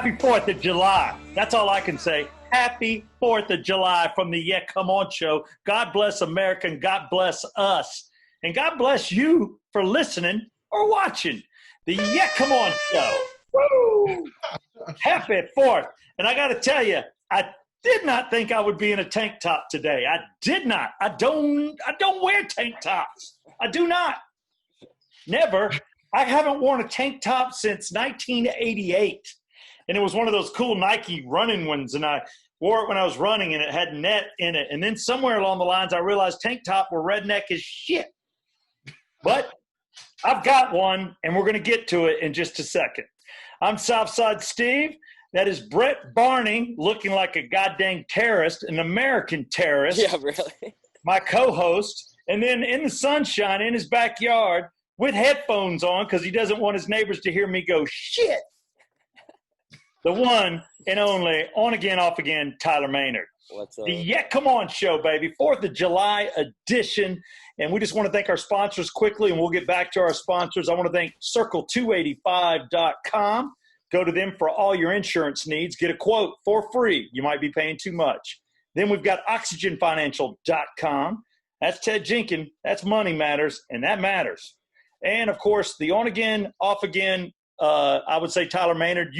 Happy 4th of July. That's all I can say. Happy 4th of July from the Yeah Come On show. God bless America and God bless us. And God bless you for listening or watching the Yeah Come On show. Woo! Happy 4th. And I got to tell you, I did not think I would be in a tank top today. I did not. I don't wear tank tops. I do not. Never. I haven't worn a tank top since 1988. And it was one of those cool Nike running ones. And I wore it when I was running and it had net in it. And then somewhere along the lines, I realized tank top were redneck as shit. But I've got one and we're going to get to it in just a second. I'm Southside Steve. That is Brett Barney looking like a goddamn terrorist, an American terrorist. Yeah, really. My co-host. And then in the sunshine in his backyard with headphones on because he doesn't want his neighbors to hear me go, shit. The one and only, on again, off again, Tyler Maynard. What's up? The Yeah Come On show, baby. 4th of July edition. And we just want to thank our sponsors quickly, and we'll get back to our sponsors. I want to thank Circle285.com. Go to them for all your insurance needs. Get a quote for free. You might be paying too much. Then we've got OxygenFinancial.com. That's Ted Jenkins. That's Money Matters, and that matters. And, of course, the on again, off again, I would say, Tyler Maynard,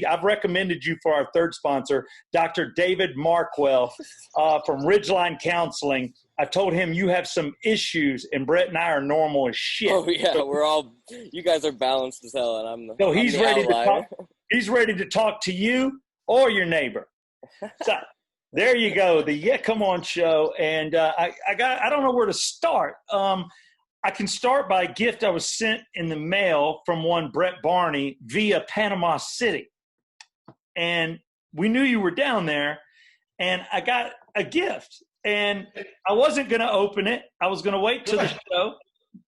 I've recommended you for our third sponsor, Dr. David Markwell from Ridgeline Counseling. I've told him you have some issues, and Brett and I are normal as shit. Oh, yeah, you guys are balanced as hell, and he's ready to talk. He's ready to talk to you or your neighbor. So there you go, the Yeah Come On show, and I don't know where to start. I can start by a gift I was sent in the mail from one Brett Barney via Panama City. And we knew you were down there, and I got a gift. And I wasn't going to open it. I was going to wait till the show.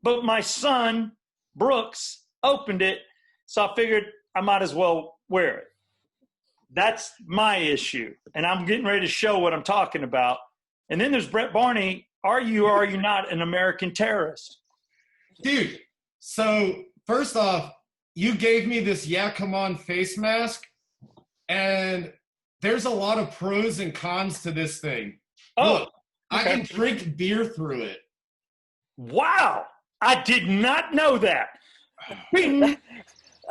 But my son, Brooks, opened it, so I figured I might as well wear it. That's my issue, and I'm getting ready to show what I'm talking about. And then there's Brett Barney. Are you or are you not an American terrorist? Dude, so first off, you gave me this Yeah Come On face mask, and there's a lot of pros and cons to this thing. Oh, look, I can drink beer through it. Wow, I did not know that. I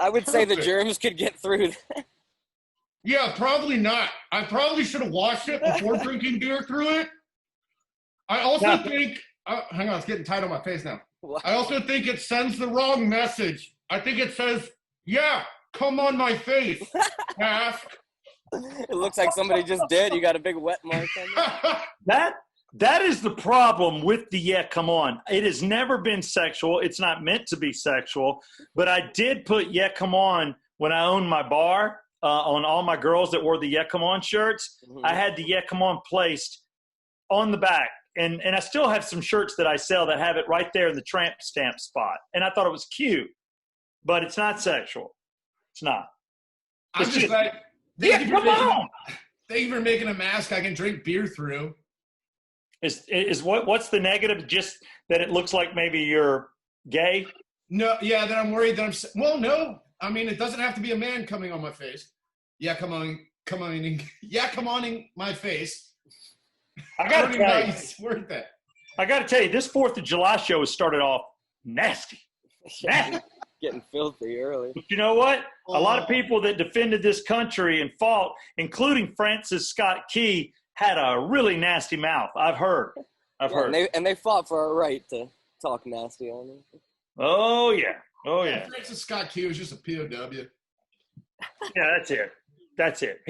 would say the germs could get through that. Yeah, probably not. I probably should have washed it before drinking beer through it. I also think hang on, it's getting tight on my face now. What? I also think it sends the wrong message. I think it says, yeah, come on my face, mask. It looks like somebody just did. You got a big wet mark on you. That is the problem with the Yeah Come On. It has never been sexual. It's not meant to be sexual. But I did put Yeah Come On when I owned my bar on all my girls that wore the Yeah Come On shirts. Mm-hmm. I had the Yeah Come On placed on the back. And I still have some shirts that I sell that have it right there in the tramp stamp spot. And I thought it was cute. But it's not sexual. It's not. I'm just like, thank you for making a mask I can drink beer through. What's the negative? Just that it looks like maybe you're gay? No, yeah, that I'm worried that no. I mean, it doesn't have to be a man coming on my face. Yeah, come on, my face. I got to tell you, this 4th of July show has started off nasty. Getting filthy early. But you know what? A lot of people that defended this country and fought, including Francis Scott Key, had a really nasty mouth. I've heard. And they fought for our right to talk nasty on them. Oh, yeah. Francis Scott Key was just a POW. Yeah, that's it.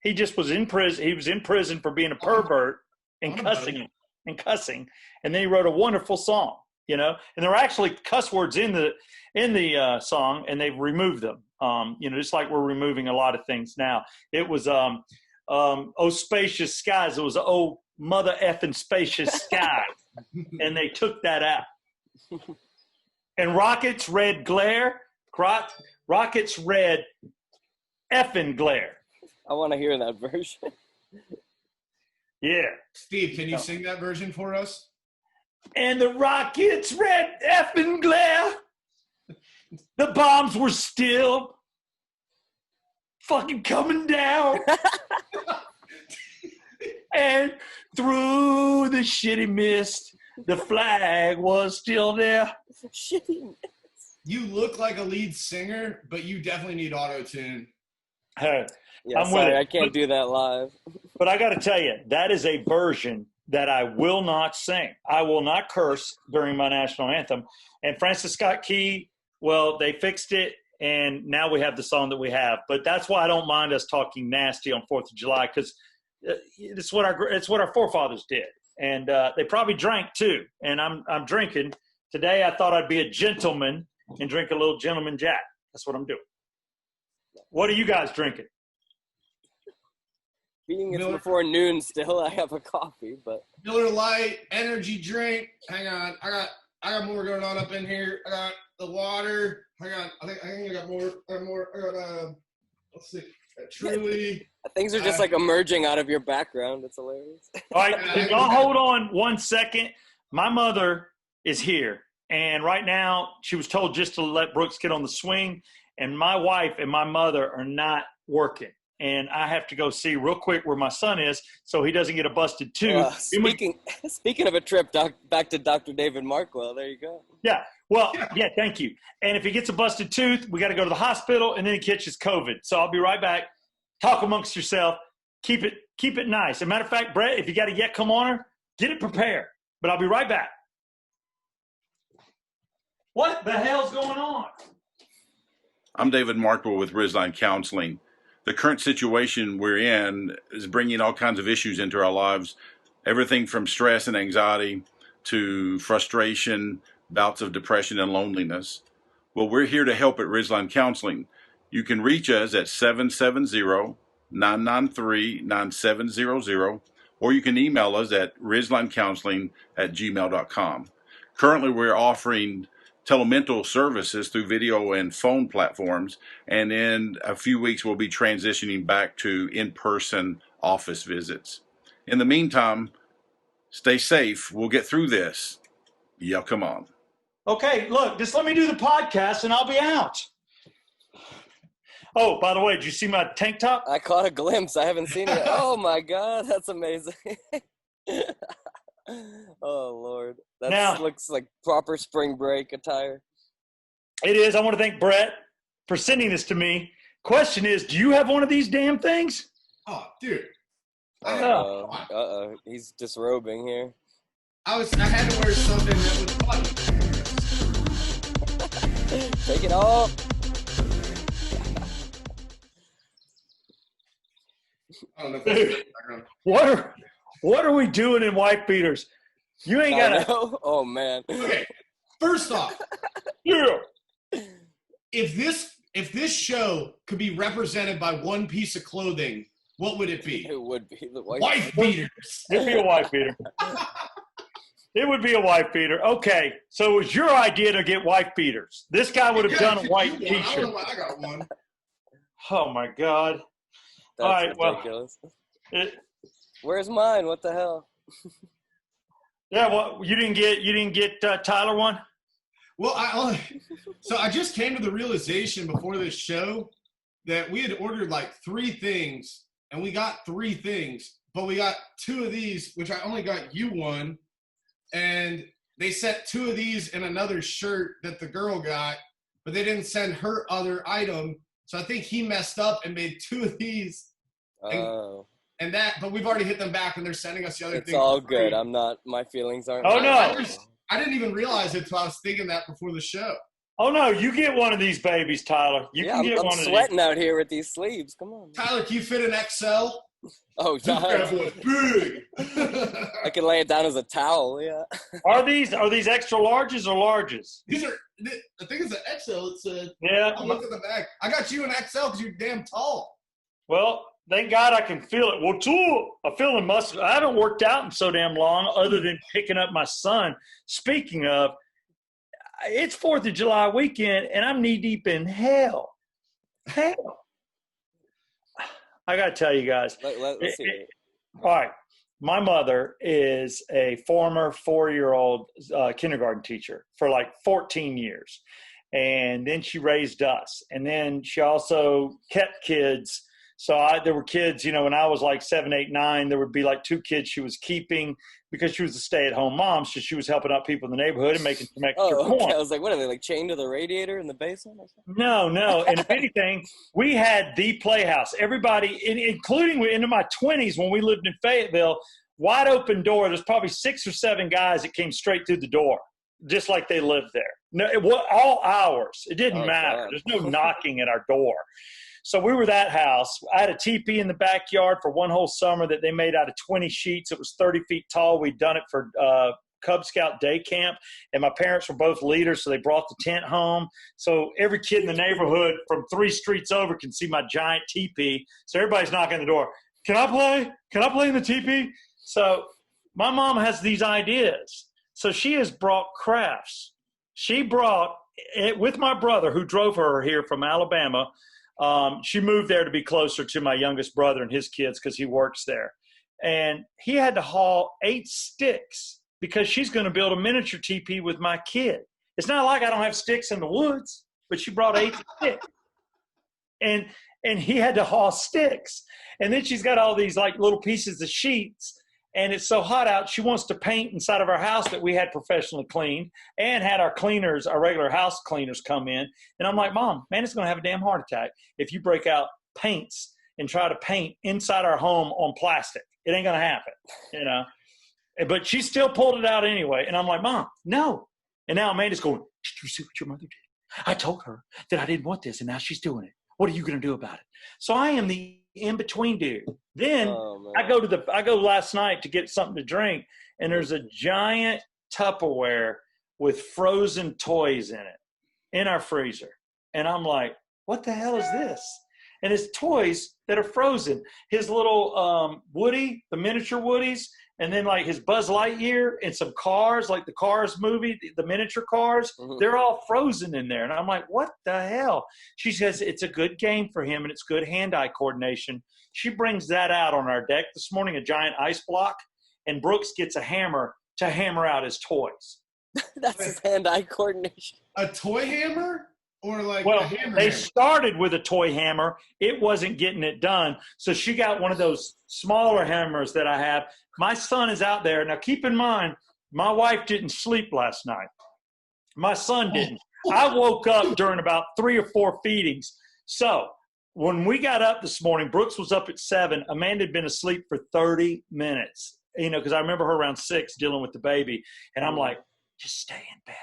He just was in prison. He was in prison for being a pervert and cussing. And then he wrote a wonderful song, and there were actually cuss words in the song, and they've removed them. Just like we're removing a lot of things now. It was oh spacious skies. It was oh mother effing spacious skies, and they took that out. And rockets red glare. Rockets red effing glare. I want to hear that version. Yeah. Steve, can you sing that version for us? And the rockets red effing glare. The bombs were still fucking coming down. And through the shitty mist, the flag was still there. Shitty. You look like a lead singer, but you definitely need auto-tune. Hey, Yeah, I'm sorry, with it. I can't do that live. But I got to tell you, that is a version that I will not sing. I will not curse during my national anthem. And Francis Scott Key, well, they fixed it, and now we have the song that we have. But that's why I don't mind us talking nasty on 4th of July, because it's what our forefathers did. And they probably drank too. And I'm drinking. Today I thought I'd be a gentleman and drink a little gentleman Jack. That's what I'm doing. What are you guys drinking? Being it's before noon still, I have a coffee, but Miller Lite, energy drink. Hang on, I got more going on up in here. I got the water. Hang on, I think I got more. I got let's see, Truly. things are just like emerging out of your background. It's hilarious. All right, can y'all hold on 1 second? My mother is here, and right now she was told just to let Brooks get on the swing, and my wife and my mother are not working. And I have to go see real quick where my son is so he doesn't get a busted tooth. Speaking of a trip back to Dr. David Markwell, there you go. Yeah. Well, yeah, thank you. And if he gets a busted tooth, we got to go to the hospital, and then he catches COVID. So I'll be right back. Talk amongst yourself. Keep it nice. As a matter of fact, Brett, if you got a yet come on her, get it prepared. But I'll be right back. What the hell's going on? I'm David Markwell with Ridgeline Counseling. The current situation we're in is bringing all kinds of issues into our lives, everything from stress and anxiety to frustration, bouts of depression and loneliness. Well, we're here to help at Ridgeline Counseling. You can reach us at 770-993-9700, or you can email us at ridgelinecounseling@gmail.com. Currently, we're offering telemental services through video and phone platforms, and in a few weeks we'll be transitioning back to in-person office visits. In the meantime, stay safe. We'll get through this. Yeah, come on. Okay, look, just let me do the podcast and I'll be out. Oh, by the way, did you see my tank top? I caught a glimpse. I haven't seen it. Oh my God, that's amazing. Oh Lord, that looks like proper spring break attire. It is. I want to thank Brett for sending this to me. Question is, do you have one of these damn things? Oh, dude. He's disrobing here. I had to wear something that was funny. Take it off. I don't know if What are we doing in wife beaters? You ain't got to. Oh man. Okay. First off, Yeah. if this show could be represented by one piece of clothing, what would it be? It would be the Wife beaters. It'd be a wife beater. It would be a wife beater. Okay, so it was your idea to get wife beaters. This guy would have done a white I T-shirt. don't know why I got one. Oh my God! That's all right, ridiculous. Well, Where's mine? What the hell? yeah. Well, you didn't get Tyler one. Well, I just came to the realization before this show that we had ordered like 3 things, and we got 3 things, but we got 2 of these, which I only got you one, and they sent 2 of these in another shirt that the girl got, but they didn't send her other item. So I think he messed up and made 2 of these. Oh. But we've already hit them back, and they're sending us the other thing. It's all good. My feelings aren't. Oh no! I didn't even realize it until I was thinking that before the show. Oh no! You get one of these babies, Tyler. You can get one of these. I'm sweating out here with these sleeves. Come on. Tyler, can you fit an XL? Oh, That boy's big. I can lay it down as a towel. Yeah. Are these extra larges or larges? These are. I think it's an XL. It said. Yeah. I'll look at the back. I got you an XL because you're damn tall. Well, thank God I can feel it. Well, too, I'm feeling muscle. I haven't worked out in so damn long other than picking up my son. Speaking of, it's 4th of July weekend, and I'm knee-deep in hell. Hell. I got to tell you guys. Let's see it. All right. My mother is a former 4-year-old kindergarten teacher for like 14 years. And then she raised us. And then she also kept kids. So there were kids, you know, when I was like 7, 8, 9, there would be like 2 kids she was keeping because she was a stay-at-home mom. So she was helping out people in the neighborhood and making some extra coin. I was like, what are they, like chained to the radiator in the basement or something? No. And if anything, we had the playhouse. Everybody, including into my 20s when we lived in Fayetteville, wide open door. There's probably 6 or 7 guys that came straight through the door, just like they lived there. No, it was all hours. It didn't matter. God. There's no knocking at our door. So we were that house. I had a teepee in the backyard for one whole summer that they made out of 20 sheets. It was 30 feet tall. We'd done it for Cub Scout day camp, and my parents were both leaders, so they brought the tent home. So every kid in the neighborhood from 3 streets over can see my giant teepee. So everybody's knocking on the door. Can I play? Can I play in the teepee? So my mom has these ideas. So she has brought crafts. She brought it with my brother who drove her here from Alabama. She moved there to be closer to my youngest brother and his kids because he works there. And he had to haul 8 sticks because she's going to build a miniature teepee with my kid. It's not like I don't have sticks in the woods, but she brought 8 sticks. And he had to haul sticks. And then she's got all these like little pieces of sheets. And it's so hot out, she wants to paint inside of our house that we had professionally cleaned and had our cleaners, our regular house cleaners come in. And I'm like, Mom, man, it's going to have a damn heart attack if you break out paints and try to paint inside our home on plastic. It ain't going to happen, you know. But she still pulled it out anyway. And I'm like, Mom, no. And now Amanda's going, did you see what your mother did? I told her that I didn't want this, and now she's doing it. What are you going to do about it? So I am the in-between dude. Then I go last night to get something to drink, and there's a giant Tupperware with frozen toys in it in our freezer. And I'm like, what the hell is this? And it's toys that are frozen. His little Woody, the miniature Woodies, and then like his Buzz Lightyear and some cars, like the Cars movie, the miniature cars, they're all frozen in there. And I'm like, what the hell? She says it's a good game for him and it's good hand-eye coordination. She brings that out on our deck this morning, a giant ice block, and Brooks gets a hammer to hammer out his toys. That's his hand-eye coordination. A toy hammer? Or like well, a hammer they hammer? started with a toy hammer. It wasn't getting it done. So she got one of those smaller hammers that I have. My son is out there. Now, keep in mind, my wife didn't sleep last night. My son didn't. I woke up during about 3 or 4 feedings. So when we got up this morning, Brooks was up at 7. Amanda had been asleep for 30 minutes, you know, because I remember her around 6 dealing with the baby. And I'm like, just stay in bed.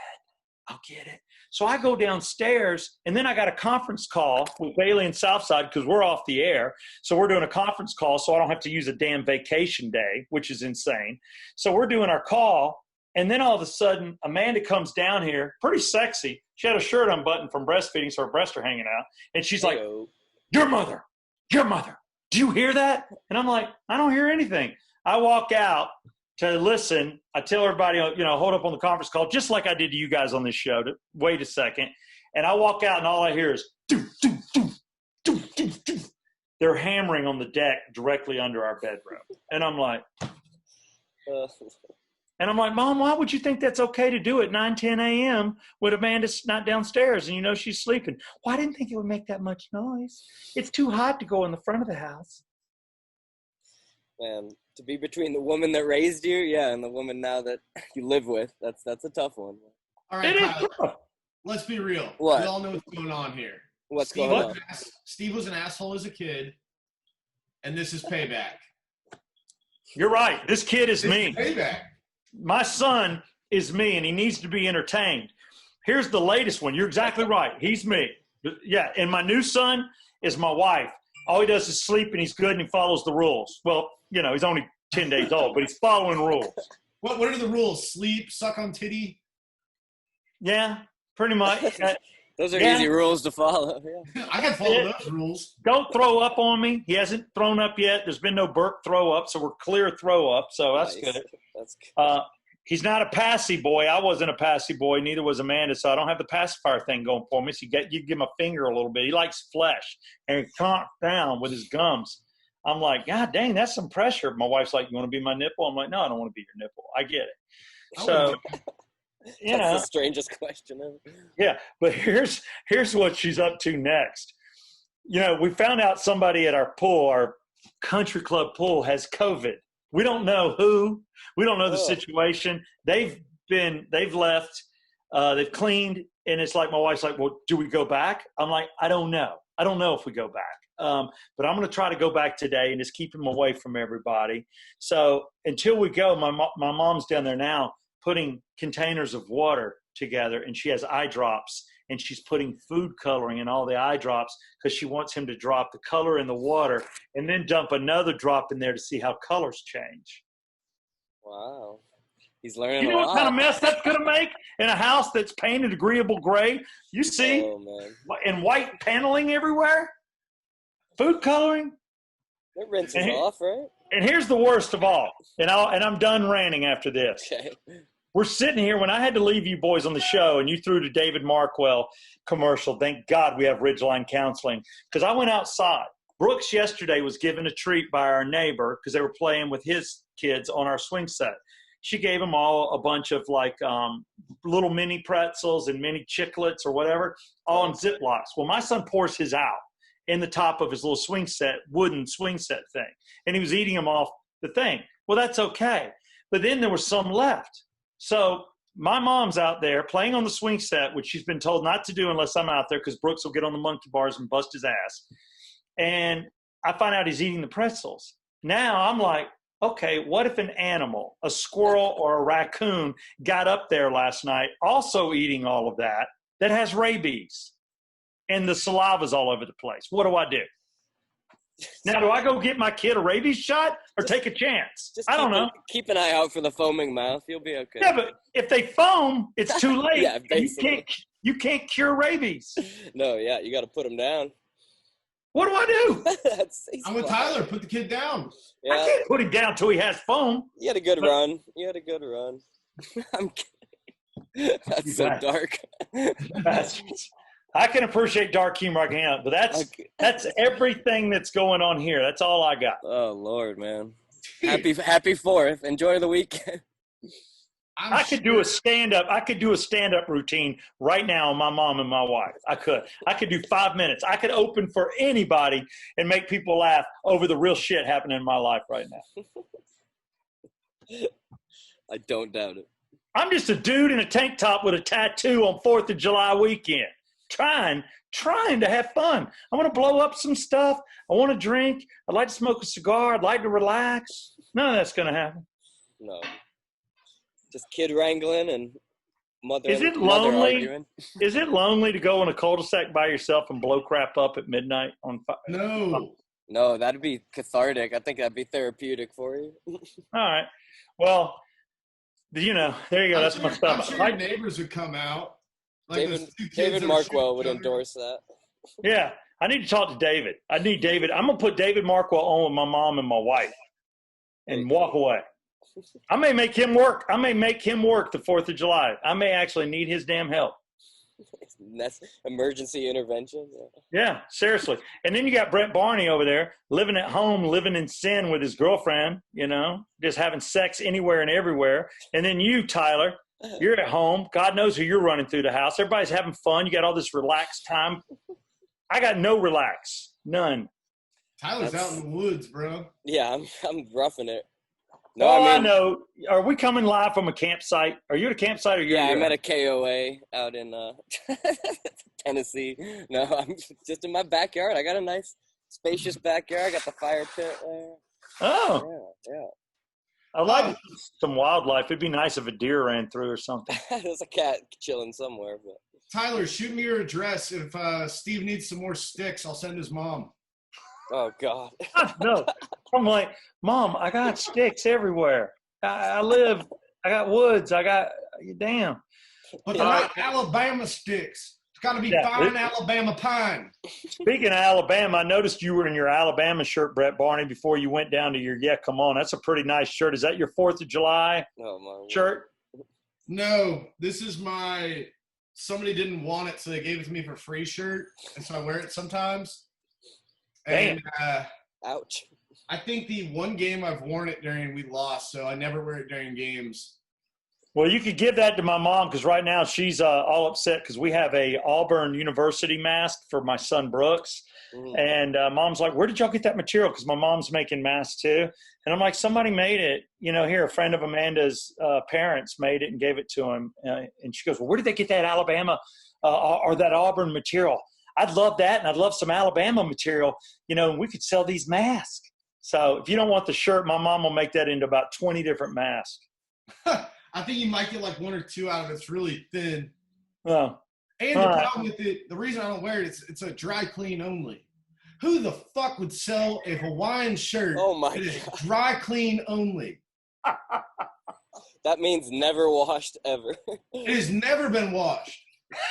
I'll get it. So I go downstairs, and then I got a conference call with Bailey and Southside because we're off the air. So we're doing a conference call so I don't have to use a damn vacation day, which is insane. So we're doing our call, and then all of a sudden, Amanda comes down here, pretty sexy. She had a shirt unbuttoned from breastfeeding, so her breasts are hanging out. And she's like, your mother, do you hear that? And I'm like, I don't hear anything. I walk out to listen. I tell everybody, you know, hold up on the conference call, just like I did to you guys on this show, to wait a second. And I walk out, and all I hear is, doo, doo, doo, doo, doo, doo. They're hammering on the deck directly under our bedroom. And I'm like, Mom, why would you think that's okay to do at 9, 10 a.m. when Amanda's not downstairs and you know she's sleeping? Well, I didn't think it would make that much noise. It's too hot to go in the front of the house. Man, to be between the woman that raised you, yeah, and the woman now that you live with, that's a tough one. All right, It is Tyler, tough. let's be real. What? We all know what's going on here. What's Steve going on? Steve was an asshole as a kid, and this is payback. You're right. This kid is This me. is payback. My son is me, and he needs to be entertained. Here's the latest one. You're exactly right. He's me. Yeah, and my new son is my wife. All he does is sleep, and he's good, and he follows the rules. Well, you know, he's only 10 days old, but he's following rules. What are the rules? Sleep, suck on titty? Yeah, pretty much. Those are Yeah. easy rules to follow. Yeah. I can follow those rules. Don't throw up on me. He hasn't thrown up yet. There's been no Burke throw up, so we're clear throw up, so that's Nice. good. That's good. He's not a passy boy. I wasn't a passy boy. Neither was Amanda, so I don't have the pacifier thing going for me. So you give him a finger a little bit. He likes flesh, and he clomps down with his gums. I'm like, God dang, that's some pressure. My wife's like, you want to be my nipple? I'm like, no, I don't want to be your nipple. I get it. So, you That's know. the strangest question ever. Yeah, but here's what she's up to next. You know, we found out somebody at our pool, our country club pool, has COVID. We don't know who. We don't know the situation. They've left. They've cleaned, and it's like my wife's like, "Well, do we go back?" I'm like, "I don't know. I don't know if we go back." But I'm going to try to go back today and just keep them away from everybody. So until we go, my mom's down there now putting containers of water together, and she has eye drops, and she's putting food coloring in all the eye drops because she wants him to drop the color in the water and then dump another drop in there to see how colors change. Wow. He's learning You know a lot. what kind of mess that's going to make in a house that's painted agreeable gray? You see, Oh, man. and white paneling everywhere? Food coloring? It rinses off, right? And here's the worst of all, and I'm done ranting after this. Okay. We're sitting here when I had to leave you boys on the show and you threw to David Markwell commercial. Thank God we have Ridgeline Counseling, because I went outside. Brooks yesterday was given a treat by our neighbor because they were playing with his kids on our swing set. She gave them all a bunch of like little mini pretzels and mini chiclets or whatever, all in Ziplocs. Well, my son pours his out in the top of his little wooden swing set thing. And he was eating them off the thing. Well, that's okay. But then there was some left. So my mom's out there playing on the swing set, which she's been told not to do unless I'm out there because Brooks will get on the monkey bars and bust his ass. And I find out he's eating the pretzels. Now I'm like, okay, what if an animal, a squirrel or a raccoon, got up there last night also eating all of that has rabies? And the saliva's all over the place. What do I do? Now, do I go get my kid a rabies shot or take a chance? I don't know. Keep an eye out for the foaming mouth. You'll be okay. Yeah, but if they foam, it's too late. Yeah, basically. You can't cure rabies. No, yeah, you got to put them down. What do I do? I'm with Tyler. Put the kid down. Yeah. I can't put him down till he has foam. You had a good run. I'm kidding. That's so dark. I can appreciate dark humor, I can't, but that's everything that's going on here. That's all I got. Oh Lord, man! Happy 4th. Enjoy the weekend. I could do a stand-up. I could do a stand-up routine right now on my mom and my wife. I could do 5 minutes. I could open for anybody and make people laugh over the real shit happening in my life right now. I don't doubt it. I'm just a dude in a tank top with a tattoo on 4th of July weekend. Trying to have fun. I want to blow up some stuff. I want to drink. I'd like to smoke a cigar. I'd like to relax. None of that's going to happen. No. Just kid wrangling and mother. Is it mother lonely? arguing. Is it lonely to go in a cul-de-sac by yourself and blow crap up at midnight on fire? No, that'd be cathartic. I think that'd be therapeutic for you. All right. Well, there you go. That's my stuff. I'm sure your neighbors would come out. Like David Markwell would endorse that. Yeah, I need to talk to David. I'm going to put David Markwell on with my mom and my wife and walk away. I may make him work. the 4th of July. I may actually need his damn help. That's emergency intervention. Yeah, seriously. And then you got Brett Barney over there living at home, living in sin with his girlfriend, just having sex anywhere and everywhere. And then you, Tyler, you're at home. God knows who you're running through the house. Everybody's having fun. You got all this relaxed time. I got no relax. None. Tyler's out in the woods, bro. Yeah, I'm roughing it. No, I know. Are we coming live from a campsite? Are you at a campsite? Or I'm at a KOA out in Tennessee. No, I'm just in my backyard. I got a nice, spacious backyard. I got the fire pit there. Oh. Yeah. I like some wildlife. It'd be nice if a deer ran through or something. There's a cat chilling somewhere. But. Tyler, shoot me your address. If Steve needs some more sticks, I'll send his mom. Oh, God. No. I'm like, Mom, I got sticks everywhere. I got woods. Damn. But they're not Alabama sticks. It's got to be fine Alabama pine. Speaking of Alabama, I noticed you were in your Alabama shirt, Brett Barney, before you went down to your Come On. That's a pretty nice shirt. Is that your 4th of July shirt? No, this is somebody didn't want it, so they gave it to me for free shirt, and so I wear it sometimes. Damn. And ouch. I think the one game I've worn it during, we lost, so I never wear it during games. Well, you could give that to my mom because right now she's all upset because we have a Auburn University mask for my son Brooks. And mom's like, where did y'all get that material? Because my mom's making masks too. And I'm like, somebody made it. Here, a friend of Amanda's parents made it and gave it to him. And she goes, well, where did they get that Alabama or that Auburn material? I'd love that, and I'd love some Alabama material, and we could sell these masks. So if you don't want the shirt, my mom will make that into about 20 different masks. I think you might get like one or two out of it. It's really thin. Well, and the problem with it, the reason I don't wear it, it's a dry clean only. Who the fuck would sell a Hawaiian shirt that is dry clean only? That means never washed ever. It has never been washed.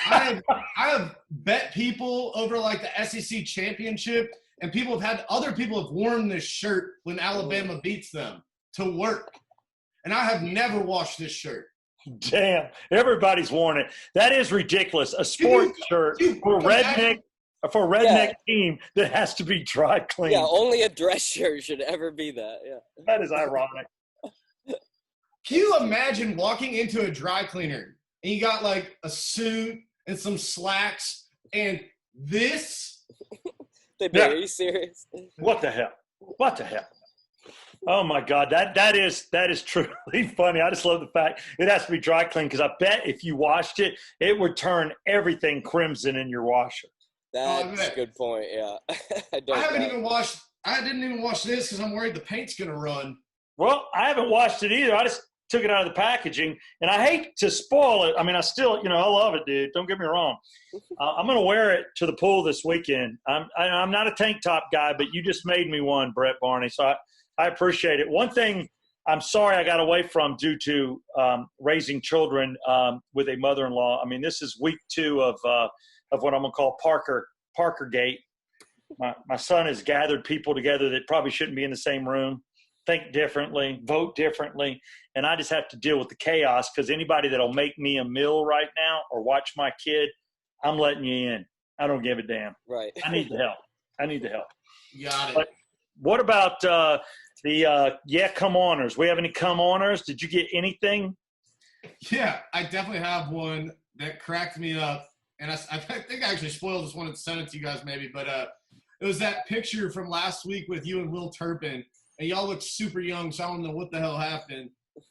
I have bet people over like the SEC championship, and other people have worn this shirt when Alabama beats them to work. And I have never washed this shirt. Damn, everybody's worn it. That is ridiculous. A sports shirt for a redneck team that has to be dry clean. Yeah, only a dress shirt should ever be that. Yeah, that is ironic. Can you imagine walking into a dry cleaner and you got like a suit and some slacks and this? Are you serious? What the hell? What the hell? Oh my God, that is truly funny. I just love the fact it has to be dry clean because I bet if you washed it, it would turn everything crimson in your washer. That's a good point. Yeah, I didn't even wash this because I'm worried the paint's gonna run. Well, I haven't washed it either. I just took it out of the packaging, and I hate to spoil it. I mean, I still, I love it, dude. Don't get me wrong. I'm gonna wear it to the pool this weekend. I'm not a tank top guy, but you just made me one, Brett Barney. So I appreciate it. One thing I'm sorry I got away from due to raising children with a mother-in-law. I mean, this is week 2 of what I'm going to call Parker Gate. My son has gathered people together that probably shouldn't be in the same room, think differently, vote differently, and I just have to deal with the chaos because anybody that'll make me a meal right now or watch my kid, I'm letting you in. I don't give a damn. Right. I need the help. Got it. But what about the come oners? We have any come oners? Did you get anything? Yeah, I definitely have one that cracked me up. And I think I actually spoiled this one and sent it to you guys maybe. But it was that picture from last week with you and Will Turpin. And y'all look super young, so I don't know what the hell happened.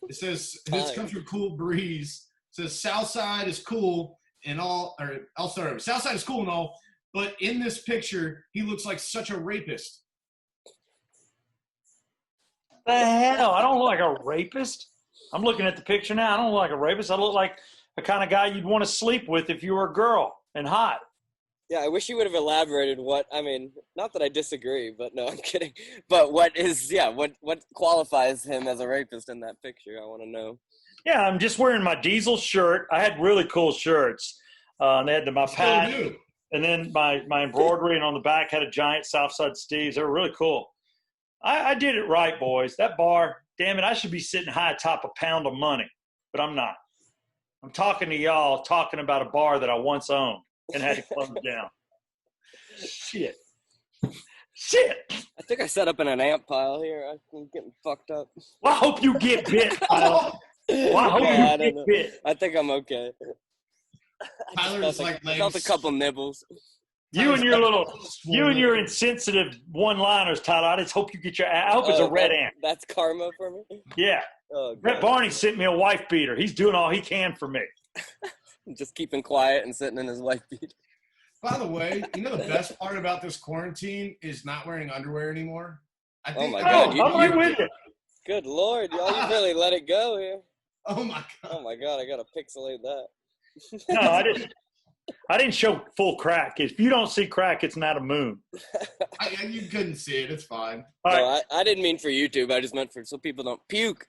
It says, this comes from Cool Breeze. It says, Southside is cool and all – or I'll start over. Southside is cool and all, but in this picture, he looks like such a rapist. The hell? I don't look like a rapist. I'm looking at the picture now. I don't look like a rapist. I look like the kind of guy you'd want to sleep with if you were a girl and hot. Yeah, I wish you would have elaborated not that I disagree, but no, I'm kidding. But what qualifies him as a rapist in that picture? I want to know. Yeah, I'm just wearing my Diesel shirt. I had really cool shirts. They had my patch, and then my embroidery, and on the back had a giant Southside Steves. They were really cool. I did it right, boys. That bar, damn it, I should be sitting high atop a pound of money, but I'm not. I'm talking to y'all, talking about a bar that I once owned and had to close down. Shit. I think I set up in an ant pile here. I'm getting fucked up. Well, I hope you get bit, Tyler. I think I'm okay. Tyler's like felt a couple nibbles. You and your insensitive one-liners, Tyler. I just hope you get I hope it's a red ant. That's karma for me? Yeah. Oh, Brett Barney sent me a wife beater. He's doing all he can for me. Just keeping quiet and sitting in his wife beater. By the way, the best part about this quarantine is not wearing underwear anymore. Oh my God! I'm right with you. Good Lord, y'all! You really let it go here. Oh my God! Oh my God! I gotta pixelate that. No, I didn't show full crack. If you don't see crack, it's not a moon. You couldn't see it. It's fine. No, I didn't mean for YouTube. I just meant so people don't puke.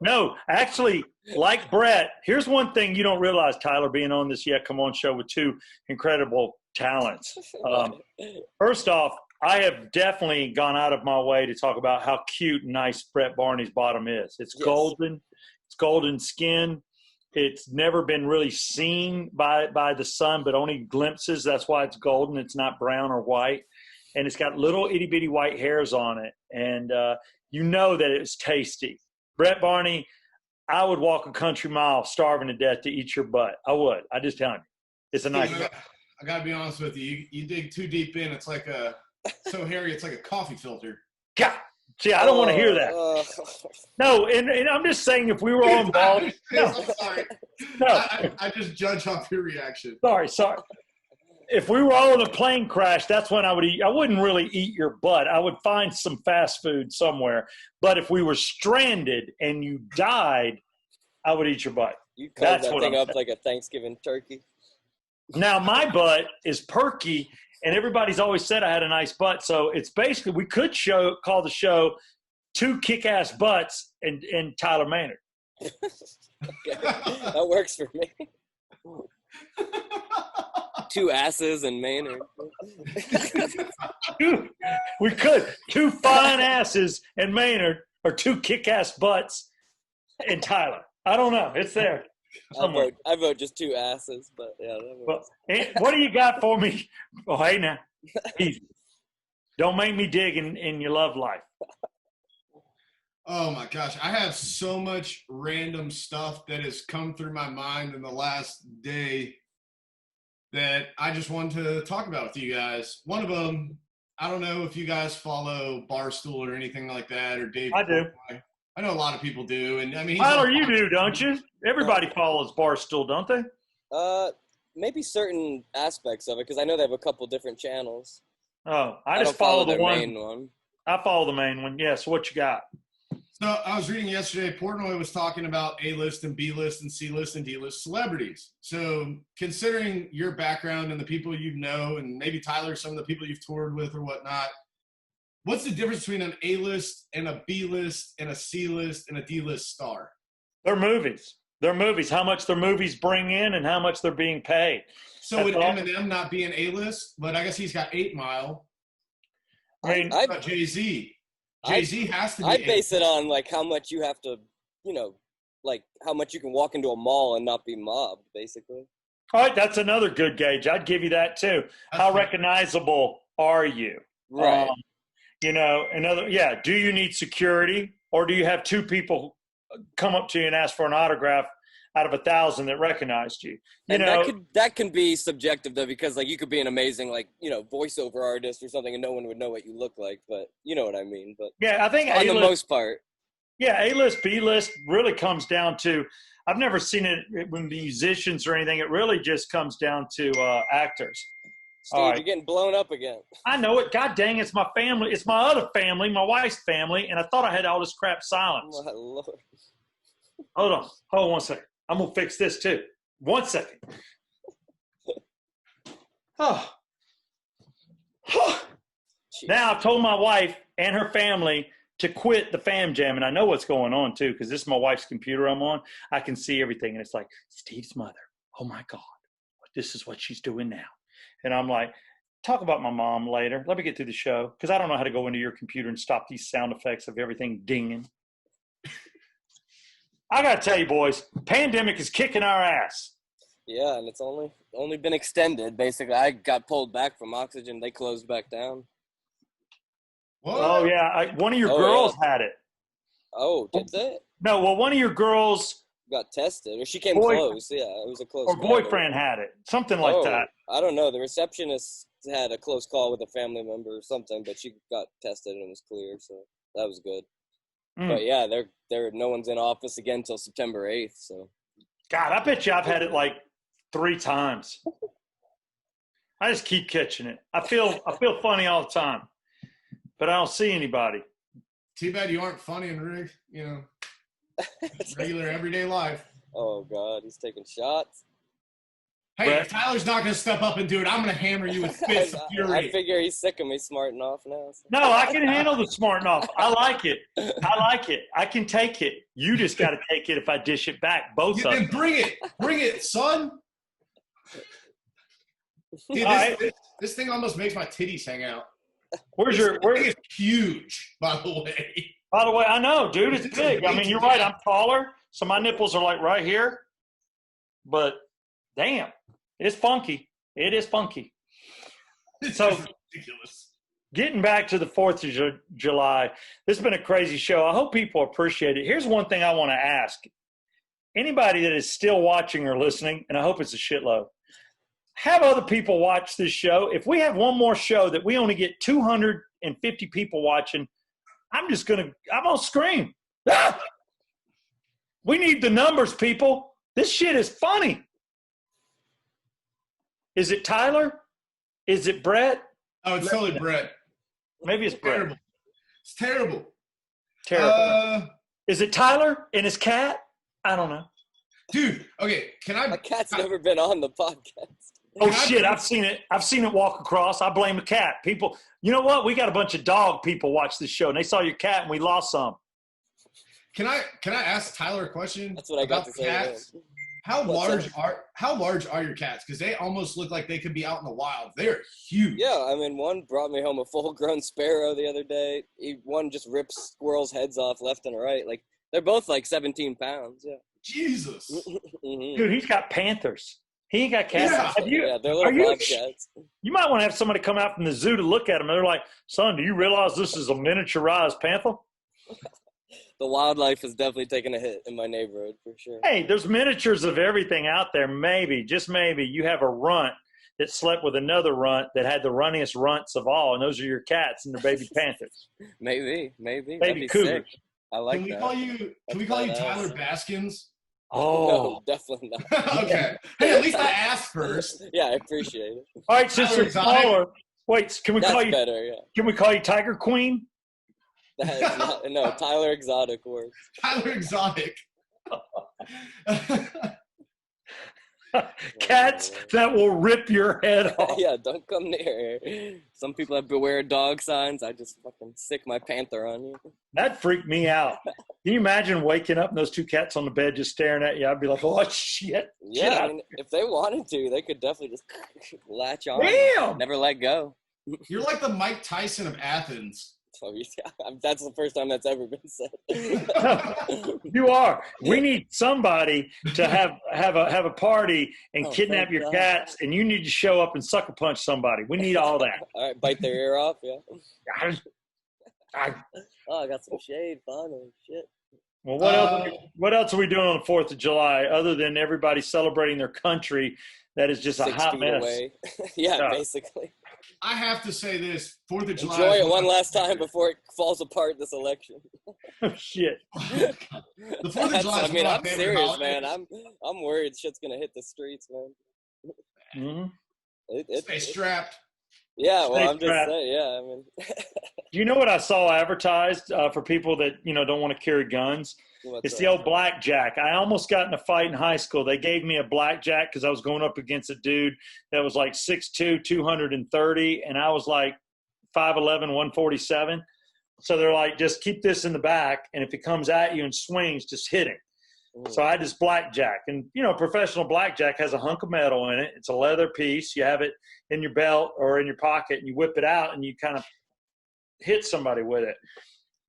No. Actually, like Brett, here's one thing you don't realize, Tyler, being on this Come On show with 2 incredible talents. First off, I have definitely gone out of my way to talk about how cute and nice Brett Barney's bottom is. It's golden. It's golden skin. It's never been really seen by the sun, but only glimpses. That's why it's golden. It's not brown or white. And it's got little itty-bitty white hairs on it. And you know that it's tasty. Brett Barney, I would walk a country mile starving to death to eat your butt. I would. I just tell you. It's a nice butt. I got to be honest with you. You dig too deep in, it's like so hairy, it's like a coffee filter. God. See, I don't want to hear that. No, and I'm just saying if we were all involved. No. I'm sorry. No. I just judge off your reaction. Sorry. If we were all in a plane crash, that's when I would eat. I wouldn't really eat your butt. I would find some fast food somewhere. But if we were stranded and you died, I would eat your butt. You cut that thing up like a Thanksgiving turkey. Now, my butt is perky, and everybody's always said I had a nice butt. So it's basically, we could call the show Two Kick-Ass Butts and Tyler Maynard. Okay. That works for me. Two asses and Maynard. We could. Two fine asses and Maynard, or two kick-ass butts and Tyler. I don't know. It's there. I vote just two asses, but yeah. Well, what do you got for me? Oh, hey now. Easy. Don't make me dig in your love life. Oh my gosh. I have so much random stuff that has come through my mind in the last day that I just wanted to talk about with you guys. One of them, I don't know if you guys follow Barstool or anything like that, or Dave. I do. I know a lot of people do, and I mean, Tyler, you do, don't you? Everybody follows Barstool, don't they? Maybe certain aspects of it, because I know they have a couple different channels. Oh, I just follow the main one. I follow the main one. Yeah. So what you got? So I was reading yesterday, Portnoy was talking about A-list and B-list and C-list and D-list celebrities. So considering your background and the people you know, and maybe Tyler, some of the people you've toured with or whatnot, what's the difference between an A-list and a B-list and a C-list and a D-list star? They're movies. They're movies. How much their movies bring in and how much they're being paid. So would Eminem not be an A-list? But I guess he's got 8 Mile. I mean, Jay-Z. Jay-Z has to be. I base it on like how much you have to, like how much you can walk into a mall and not be mobbed, basically. All right, that's another good gauge. I'd give you that too. How recognizable are you? Right. Do you need security, or do you have 2 people come up to you and ask for an autograph out of 1,000 that recognized you? That can be subjective though, because like you could be an amazing voiceover artist or something and no one would know what you look like, but you know what I mean. But yeah, I think on the most part. Yeah, A-list, B-list really comes down to, I've never seen it with musicians or anything. It really just comes down to actors. Steve, right. You're getting blown up again. I know it. God dang, it's my family. It's my other family, my wife's family, and I thought I had all this crap silenced. My Lord. Hold on 1 second. I'm going to fix this too. 1 second. Oh. Now I've told my wife and her family to quit the fam jam, and I know what's going on too, because this is my wife's computer I'm on. I can see everything, and it's like, Steve's mother. Oh my God. This is what she's doing now. And I'm like, talk about my mom later. Let me get through the show, because I don't know how to go into your computer and stop these sound effects of everything dinging. I got to tell you, boys, pandemic is kicking our ass. Yeah, and it's only been extended, basically. I got pulled back from Oxygen. They closed back down. What? Oh, yeah. One of your girls had it. Oh, did they? No, well, one of your girls got tested, or she came close. Yeah, it was a close or call. Boyfriend had it. Something like that. I don't know. The receptionist had a close call with a family member or something, but she got tested and it was clear, so that was good. But yeah, they're no one's in office again until September 8th. So, God, I bet you I've had it like 3 times. I just keep catching it. I feel funny all the time, but I don't see anybody. Too bad you aren't funny and regular everyday life. Oh God, he's taking shots. Hey, if Tyler's not going to step up and do it, I'm going to hammer you with fists of fury. I figure he's sick of me smarting off now. So. No, I can handle the smarting off. I like it. I can take it. You just got to take it if I dish it back. Both of them. Then bring it, son. Dude, this thing almost makes my titties hang out. Where's it's huge, by the way. By the way, I know, dude, it's big. I mean, you're right. I'm taller, so my nipples are like right here. But damn, it's funky. It is funky. So ridiculous. Getting back to the 4th of July, this has been a crazy show. I hope people appreciate it. Here's one thing I want to ask. anybody that is still watching or listening, and I hope it's a shitload, have other people watch this show. If we have one more show that we only get 250 people watching, I'm going to scream. Ah! We need the numbers, people. This shit is funny. Is it Tyler? Is it Brett? Oh, it's totally Brett. Maybe it's Brett. Terrible. It's terrible. Terrible. Is it Tyler and his cat? I don't know. Dude, okay, My cat's never been on the podcast. Oh shit, I've seen it. I've seen it walk across. I blame the cat. People, you know what? We got a bunch of dog people watch this show, and they saw your cat, and we lost some. Can I ask Tyler a question? That's what I got to say. Cats? How large are your cats? Because they almost look like they could be out in the wild. They're huge. Yeah, I mean, one brought me home a full-grown sparrow the other day. One just rips squirrels' heads off left and right. Like, they're both like 17 pounds. Yeah. Jesus. Mm-hmm. Dude, he's got panthers. He ain't got cats. Yeah. They're little bobcats. You might want to have somebody come out from the zoo to look at them. They're like, son, do you realize this is a miniaturized panther? The wildlife has definitely taken a hit in my neighborhood for sure. Hey, there's miniatures of everything out there. Maybe, just maybe, you have a runt that slept with another runt that had the runniest runts of all, and those are your cats and the baby panthers. Maybe. Baby cougars. Sick. I like Can we that. Can we call you Tyler Baskins? Oh, No, definitely not. Okay. Hey, at least I asked first. Yeah, I appreciate it. all right. Since you're smaller, wait. Can we That's call you? better, yeah. Can we call you Tiger Queen? That is not, no, Tyler Exotic works. Tyler Exotic. Cats that will rip your head off. Yeah, don't come near. Some people have beware dog signs. I just fucking stick my panther on you. That freaked me out. Can you imagine waking up and those two cats on the bed just staring at you? I'd be like, oh, shit. Yeah, I mean, if they wanted to, they could definitely just latch on. Damn! Never let go. You're like the Mike Tyson of Athens. So, yeah, that's the first time that's ever been said. You are. We need somebody to have a party and kidnap your cats, and you need to show up and sucker punch somebody. We need all that. All right, bite their ear off, yeah. I I got some shade, finally. Shit. Well, what else are we doing on the 4th of July other than everybody celebrating their country that is just 6 a hot feet mess? away. Yeah, basically. I have to say this: 4th of July. Enjoy it one last time before it falls apart this election. Oh, shit. The 4th of July. I mean, I'm favorite serious, holidays. man. I'm worried shit's gonna hit the streets, man. Mm-hmm. Stay strapped. Yeah, well, Stay I'm just strapped. saying. Yeah, I mean. Do you know what I saw advertised for people that don't want to carry guns? It's the old blackjack. I almost got in a fight in high school. They gave me a blackjack because I was going up against a dude that was like 6'2", 230, and I was like 5'11", 147. So they're like, just keep this in the back, and if it comes at you and swings, just hit him. So I had this blackjack, and professional blackjack has a hunk of metal in it. It's a leather piece. You have it in your belt or in your pocket, and you whip it out, and you kind of hit somebody with it.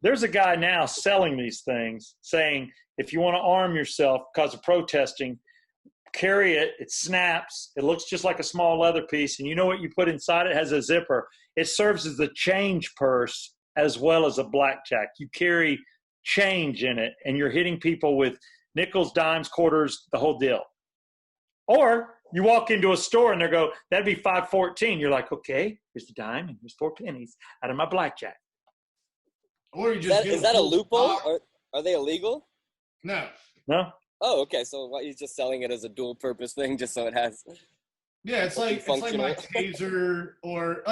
There's a guy now selling these things saying, if you want to arm yourself because of protesting, carry it. It snaps. It looks just like a small leather piece. And you know what you put inside? It has a zipper. It serves as a change purse as well as a blackjack. You carry change in it, and you're hitting people with nickels, dimes, quarters, the whole deal. Or you walk into a store and they go, that'd be $5.14. You're like, okay, here's the dime and here's 4 pennies out of my blackjack. Or you just is that a loophole? Are they illegal? No. Oh, okay. So he's just selling it as a dual purpose thing, just so it has. Yeah, it's like my taser or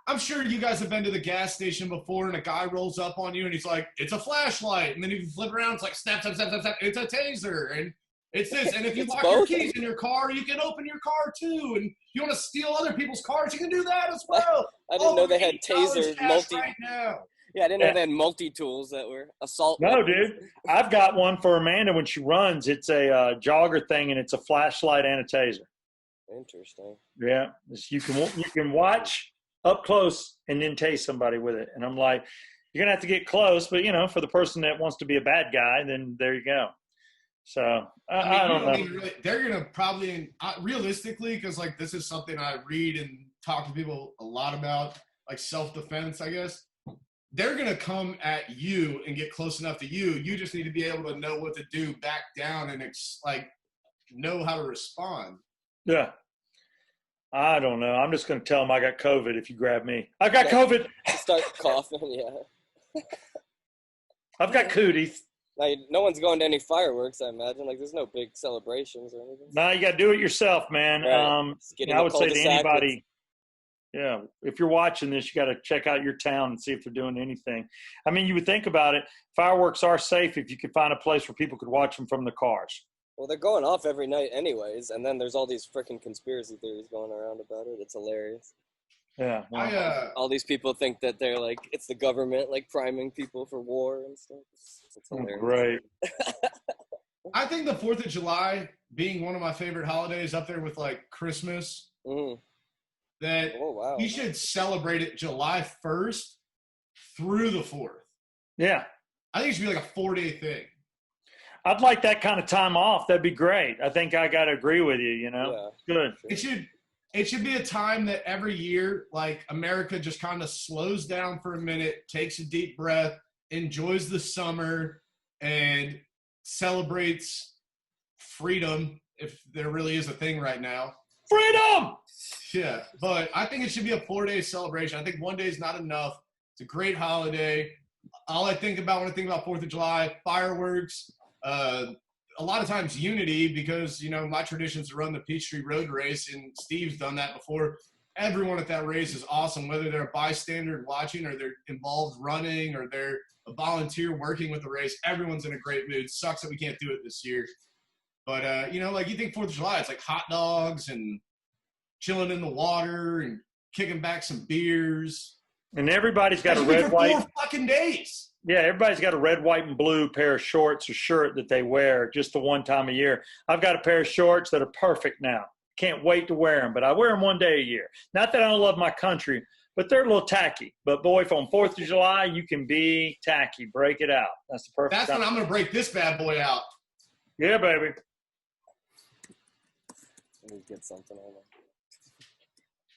I'm sure you guys have been to the gas station before, and a guy rolls up on you and he's like, "It's a flashlight," and then if you flip around, it's like snap, snap, snap, snap, snap. It's a taser, and it's this. And if you lock your keys in your car, you can open your car too. And you want to steal other people's cars, you can do that as well. I didn't know they had taser multi. Right now. Yeah, I didn't know they had multi-tools that were assault. No, dude. I've got one for Amanda when she runs. It's a jogger thing, and it's a flashlight and a taser. Interesting. Yeah. You can watch up close and then tase somebody with it. And I'm like, you're going to have to get close, but, for the person that wants to be a bad guy, then there you go. So, I don't know. They're going to probably, realistically, because, this is something I read and talk to people a lot about, self-defense, I guess. they're going to come at you and get close enough to you. You just need to be able to know what to do, back down, and know how to respond. Yeah. I don't know. I'm just going to tell them I got COVID if you grab me. I got COVID. Start coughing, yeah. I've got cooties. Now, no one's going to any fireworks, I imagine. Like, there's no big celebrations or anything. No, you got to do it yourself, man. Right. I would say to anybody, yeah, if you're watching this, you got to check out your town and see if they're doing anything. I mean, you would think about it. Fireworks are safe if you could find a place where people could watch them from the cars. Well, they're going off every night anyways, and then there's all these freaking conspiracy theories going around about it. It's hilarious. Yeah. Wow. All these people think that they're like, it's the government like priming people for war and stuff. It's hilarious. Great. I think the 4th of July being one of my favorite holidays, up there with like Christmas, that we should celebrate it July 1st through the 4th. Yeah. I think it should be like a 4-day thing. I'd like that kind of time off. That'd be great. I think I got to agree with you, you know. Yeah. Good. It should be a time that every year, like, America just kind of slows down for a minute, takes a deep breath, enjoys the summer, and celebrates freedom, if there really is a thing right now. Freedom! Yeah, but I think it should be a 4-day celebration. I think 1 day is not enough. It's a great holiday. All I think about when I think about 4th of July, fireworks, a lot of times unity, because, you know, my tradition is to run the Peachtree Road Race, and Steve's done that before. Everyone at that race is awesome, whether they're a bystander watching or they're involved running or they're a volunteer working with the race. Everyone's in a great mood. Sucks that we can't do it this year. But, you know, like, you think 4th of July, it's like hot dogs and chilling in the water and kicking back some beers. And everybody's got a red, white. 4 fucking days. Yeah, everybody's got a red, white, and blue pair of shorts or shirt that they wear just the one time a year. I've got a pair of shorts that are perfect now. Can't wait to wear them, but I wear them 1 day a year. Not that I don't love my country, but they're a little tacky. But, boy, on 4th of July, you can be tacky. Break it out. That's the perfect time. That's when I'm going to break this bad boy out. Yeah, baby. Let me get something on that.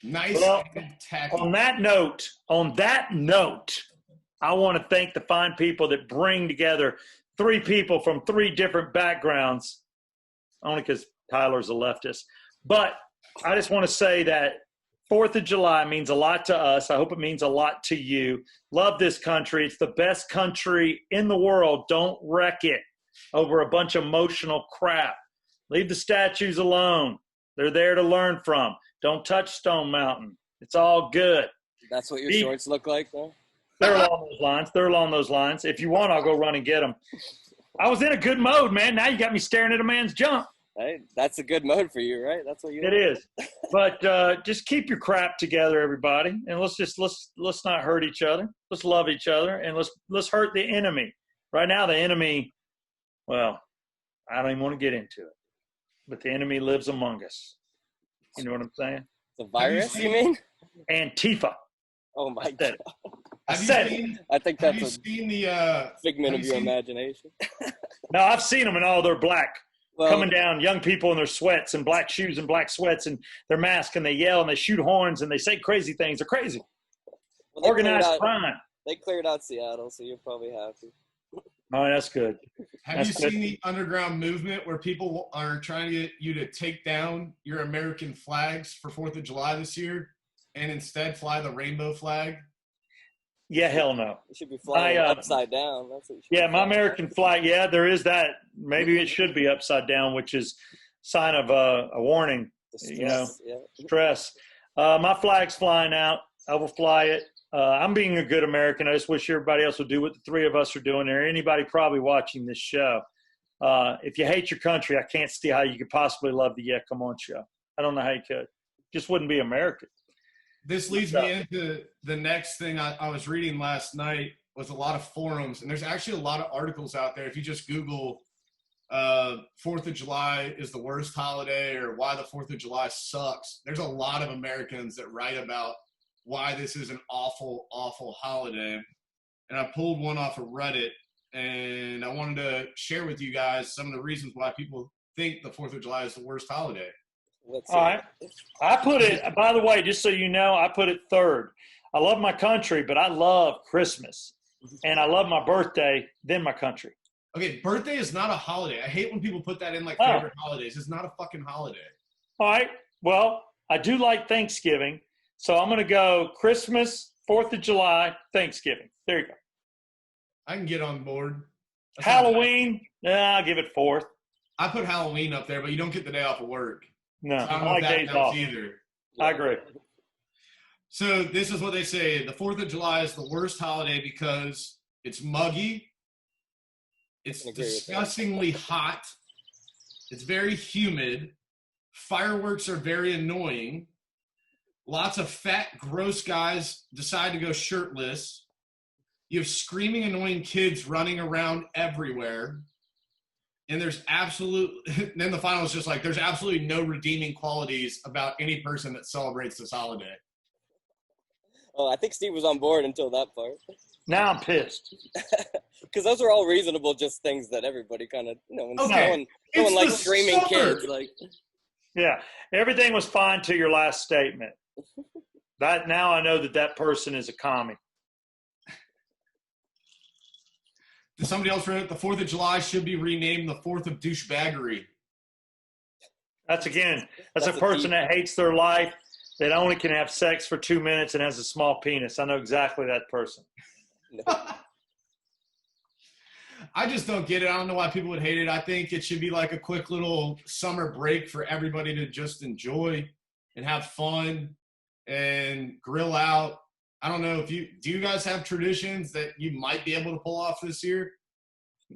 Nice and tacky. On that note, I want to thank the fine people that bring together 3 people from 3 different backgrounds, only because Tyler's a leftist. But I just want to say that 4th of July means a lot to us. I hope it means a lot to you. Love this country. It's the best country in the world. Don't wreck it over a bunch of emotional crap. Leave the statues alone. They're there to learn from. Don't touch Stone Mountain. It's all good. That's what your shorts look like, though? They're along those lines. If you want, I'll go run and get them. I was in a good mode, man. Now you got me staring at a man's junk. Hey, that's a good mode for you, right? That's what you. It is. But just keep your crap together, everybody, and let's not hurt each other. Let's love each other, and let's hurt the enemy. Right now, the enemy. Well, I don't even want to get into it, but the enemy lives among us. You know what I'm saying? The virus, you mean? Antifa. Oh my God. I think that's a figment of your imagination. No, I've seen them in all their black, coming down, young people in their sweats and black shoes and black sweats and their mask, and they yell and they shoot horns and they say crazy things. They're crazy. Well, organized crime. They cleared out Seattle, so you're probably happy. Oh, that's good. Have you seen the underground movement where people are trying to get you to take down your American flags for 4th of July this year and instead fly the rainbow flag? Yeah, hell no. You should be flying upside down. That's what you should my American flag. Yeah, there is that. Maybe it should be upside down, which is sign of a warning. Stress, stress. My flag's flying out. I will fly it. I'm being a good American. I just wish everybody else would do what the 3 of us are doing, or anybody probably watching this show. If you hate your country, I can't see how you could possibly love the Yeah Come On show. I don't know how you could. Just wouldn't be American. This leads me into the next thing I was reading last night was a lot of forums, and there's actually a lot of articles out there. If you just Google 4th of July is the worst holiday or why the 4th of July sucks, there's a lot of Americans that write about why this is an awful, awful holiday. And I pulled one off of Reddit, and I wanted to share with you guys some of the reasons why people think the 4th of July is the worst holiday. All right. I put it, by the way, just so you know, I put it 3rd. I love my country, but I love Christmas. And I love my birthday, then my country. Okay, birthday is not a holiday. I hate when people put that in like favorite holidays. It's not a fucking holiday. All right. Well, I do like Thanksgiving. So I'm going to go Christmas, 4th of July, Thanksgiving. There you go. I can get on board. That's Halloween, I'll give it 4th. I put Halloween up there, but you don't get the day off of work. No, So I don't I know like if that days counts off. either. I agree. So this is what they say. The 4th of July is the worst holiday because it's muggy. It's disgustingly hot. It's very humid. Fireworks are very annoying. Lots of fat, gross guys decide to go shirtless. You have screaming, annoying kids running around everywhere. And there's then the final is just like, there's absolutely no redeeming qualities about any person that celebrates this holiday. Oh, I think Steve was on board until that part. Now I'm pissed. Because those are all reasonable, just things that everybody kind of, no one It's likes the screaming summer. kids. Like, Yeah, everything was fine to your last statement. That now I know that person is a commie. Somebody else wrote, the 4th of July should be renamed the 4th of douchebaggery. That's a person that hates their life, that only can have sex for 2 minutes and has a small penis. I know exactly that person. I just don't get it. I don't know why people would hate it. I think it should be like a quick little summer break for everybody to just enjoy and have fun and grill out. I don't know do you guys have traditions that you might be able to pull off this year?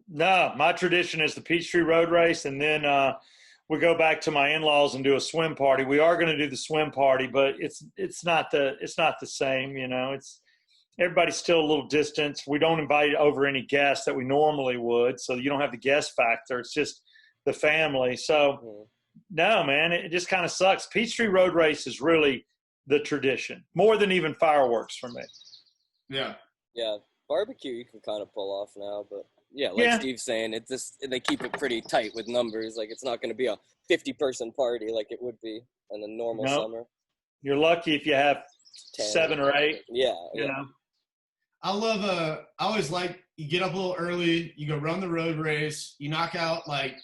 No, my tradition is the Peachtree Road Race, and then we go back to my in-laws and do a swim party. We are going to do the swim party, but it's not the same, you know. It's everybody's still a little distance. We don't invite over any guests that we normally would, so you don't have the guest factor. It's just the family. So no, man, it just kind of sucks. Peachtree Road Race is really the tradition, more than even fireworks for me. Yeah. Yeah, barbecue you can kind of pull off now, but like Steve's saying, they keep it pretty tight with numbers. Like, it's not going to be a 50-person party like it would be in a normal summer. You're lucky if you have 10, 7 or 8. Yeah. You know. I always like, you get up a little early, you go run the road race, you knock out like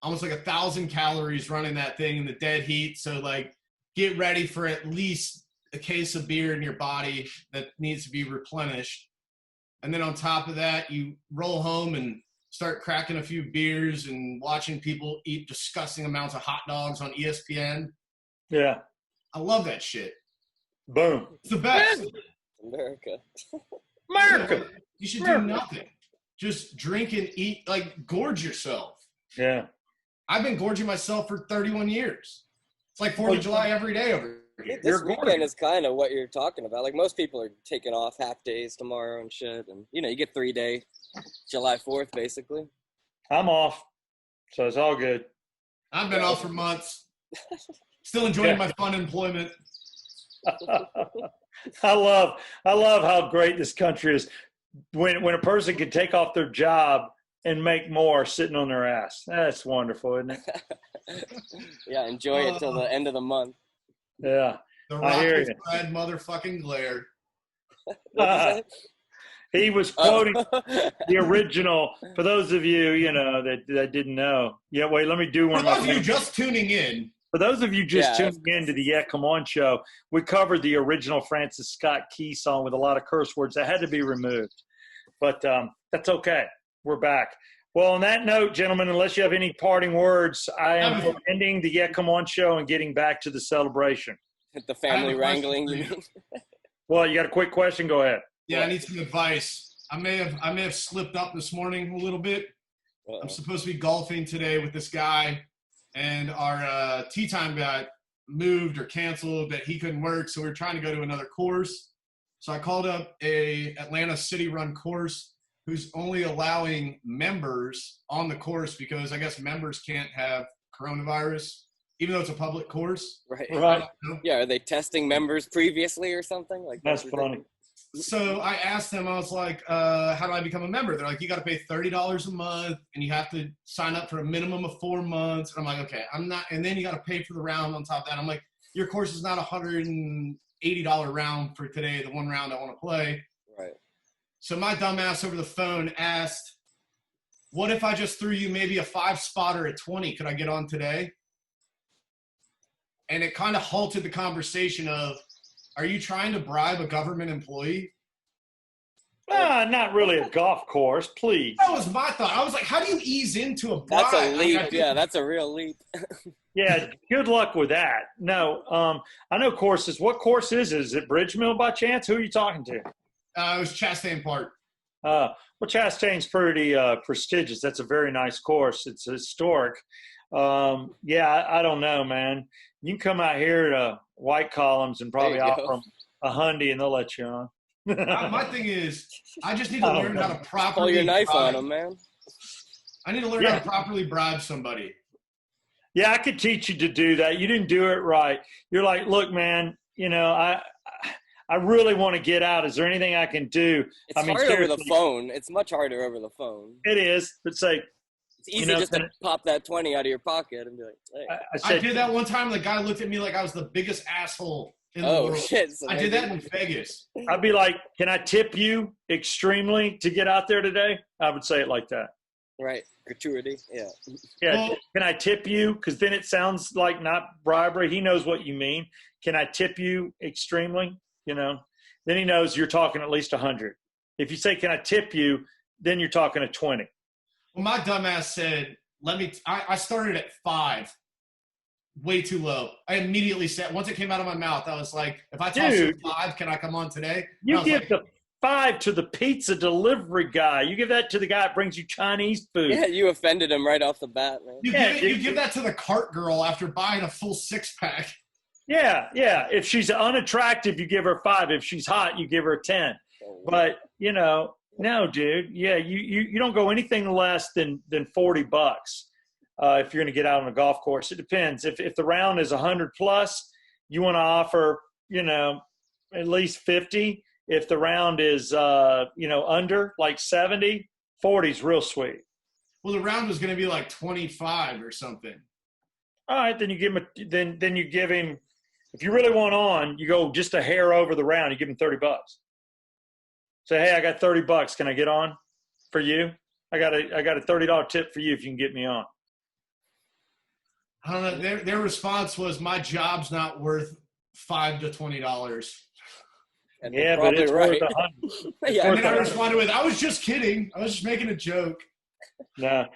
almost like 1,000 calories running that thing in the dead heat. So like, get ready for at least a case of beer in your body that needs to be replenished. And then on top of that, you roll home and start cracking a few beers and watching people eat disgusting amounts of hot dogs on ESPN. Yeah. I love that shit. Boom. It's the best. America. You should do nothing. Just drink and eat, like gorge yourself. Yeah. I've been gorging myself for 31 years. It's like 4th of July every day over here. This weekend is kind of what you're talking about. Like, most people are taking off half days tomorrow and shit. And, you get 3 day July 4th, basically. I'm off, so it's all good. I've been off for months. Still enjoying my fun employment. I love how great this country is. When a person can take off their job and make more sitting on their ass. That's wonderful, isn't it? Yeah, enjoy it till the end of the month. Yeah. The I hear rocket you. red motherfucking glare. He was quoting the original. For those of you, that didn't know. Yeah, wait, let me do one. For those of you just tuning in. For those of you just tuning in to the Yeah Come On show, we covered the original Francis Scott Key song with a lot of curse words that had to be removed. But that's okay. We're back. Well, on that note, gentlemen, unless you have any parting words, I am ending the Yeah Come On show and getting back to the celebration. The family wrangling, you mean? Well, you got a quick question? Go ahead. Yeah, I need some advice. I may have slipped up this morning a little bit. I'm supposed to be golfing today with this guy, and our tee time got moved or canceled, that he couldn't work, so we were trying to go to another course. So I called up a Atlanta city-run course who's only allowing members on the course because I guess members can't have coronavirus, even though it's a public course. Right. Yeah, are they testing members previously or something? Like, that's funny. So I asked them, I was like, how do I become a member? They're like, you got to pay $30 a month and you have to sign up for a minimum of 4 months. And I'm like, okay, I'm not. And then you got to pay for the round on top of that. I'm like, your course is not $180 $80 round for today, the one round I want to play. Right. So my dumbass over the phone asked, what if I just threw you maybe a 5-spotter at 20? Could I get on today? And it kind of halted the conversation of, are you trying to bribe a government employee? Not really a golf course, please. That was my thought. I was like, how do you ease into a bribe? That's a leap. Yeah, that's a real leap. Yeah, good luck with that. No, I know courses. What course is it? Is it Bridgemill by chance? Who are you talking to? It was Chastain Park. Well, Chastain's pretty prestigious. That's a very nice course. It's historic. Yeah, I don't know, man. You can come out here to White Columns and probably offer them a hundy, and they'll let you on. My thing is, I just need to learn how to properly Pull your knife bribe. on them, man. I need to learn how to properly bribe somebody. Yeah, I could teach you to do that. You didn't do it right. You're like, look, man, I really want to get out. Is there anything I can do? It's hard over the phone. It's much harder over the phone. It is, but say, it's easy just to pop that 20 out of your pocket and be like, hey. I did that one time. The guy looked at me like I was the biggest asshole in the world. Shit. So I did that in Vegas. I'd be like, can I tip you extremely to get out there today? I would say it like that. Right. Gratuity. Yeah. Yeah. Well, can I tip you? Because then it sounds like not bribery. He knows what you mean. Can I tip you extremely? Then he knows you're talking at least 100. If you say, can I tip you? Then you're talking a 20. Well, my dumbass said, I started at 5. Way too low. I immediately said, once it came out of my mouth, I was like, if I toss you 5, can I come on today? You give the 5 to the pizza delivery guy. You give that to the guy that brings you Chinese food. Yeah, you offended him right off the bat, man. You give that to the cart girl after buying a full 6-pack. Yeah. If she's unattractive, you give her 5. If she's hot, you give her 10. But, no, dude. Yeah, you don't go anything less than $40 if you're going to get out on a golf course. It depends. If the round is 100 plus, you want to offer, at least 50. If the round is, under like 70, 40 is real sweet. Well, the round was going to be like 25 or something. All right, then you give him then you give him. If you really want on, you go just a hair over the round. You give him $30. Say, hey, I got $30. Can I get on for you? I got a $30 tip for you if you can get me on. I don't know. Their response was, my job's not worth $5 to $20. Yeah, but it's right. worth 100. Yeah, and then I responded with, I was just kidding. I was just making a joke. No.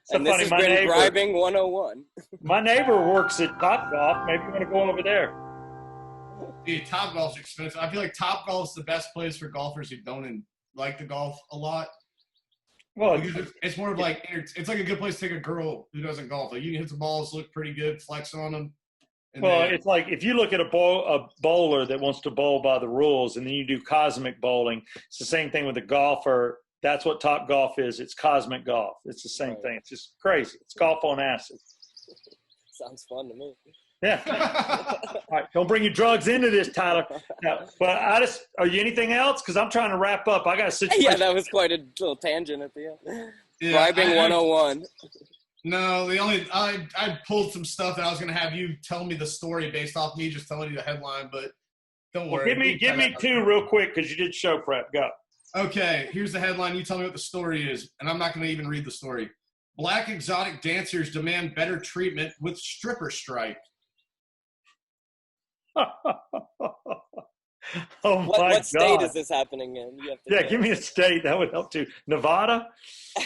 So and this has been bribing 101. My neighbor works at Topgolf. Maybe you want to go over there. Dude, Topgolf's expensive. I feel like Topgolf's the best place for golfers who don't like to golf a lot. Well, because it's more of like, it's like a good place to take a girl who doesn't golf. Like, you can hit the balls, look pretty good, flex on them. It's like if you look at a bowler that wants to bowl by the rules, and then you do cosmic bowling, it's the same thing with a golfer. That's what Top Golf is. It's cosmic golf. It's the same thing. It's just crazy. It's golf on acid. Sounds fun to me. Yeah. All right. Don't bring your drugs into this, Tyler. No, but are you anything else? Because I'm trying to wrap up. I got a situation. Yeah, that was quite a little tangent at the end. Yeah, bribing 101. No, I pulled some stuff that I was going to have you tell me the story based off me just telling you the headline, but don't worry. Well, give me 2 real quick because you did show prep. Go. Okay, here's the headline. You tell me what the story is, and I'm not going to even read the story. Black exotic dancers demand better treatment with stripper strike. What state is this happening in? Give me a state. That would help too. Nevada?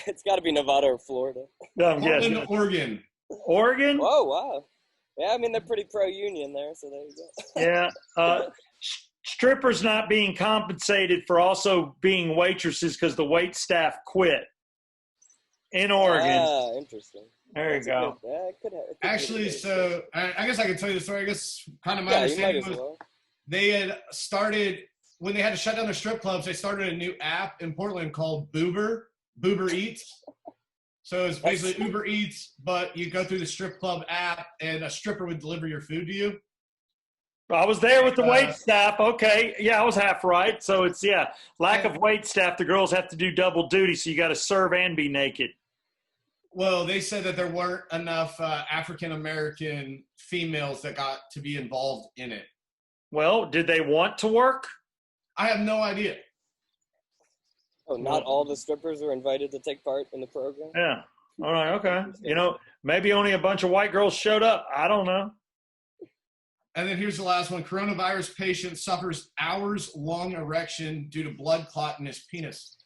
It's got to be Nevada or Florida. Portland, Oregon. Oregon? Oh, wow. Yeah, I mean, they're pretty pro-union there, so there you go. Yeah. Strippers not being compensated for also being waitresses because the wait staff quit in Oregon. Ah, interesting. There you go. Actually, so I guess I can tell you the story. I guess kind of my understanding was they had started, when they had to shut down their strip clubs, they started a new app in Portland called Boober Eats. So it's basically Uber Eats, but you go through the strip club app and a stripper would deliver your food to you. I was there with the wait staff. Okay. Yeah, I was half right. So it's, lack of wait staff. The girls have to do double duty. So you got to serve and be naked. Well, they said that there weren't enough African-American females that got to be involved in it. Well, did they want to work? I have no idea. Oh, not all the strippers are invited to take part in the program? Yeah. All right. Okay. Maybe only a bunch of white girls showed up. I don't know. And then here's the last one. Coronavirus patient suffers hours-long erection due to blood clot in his penis.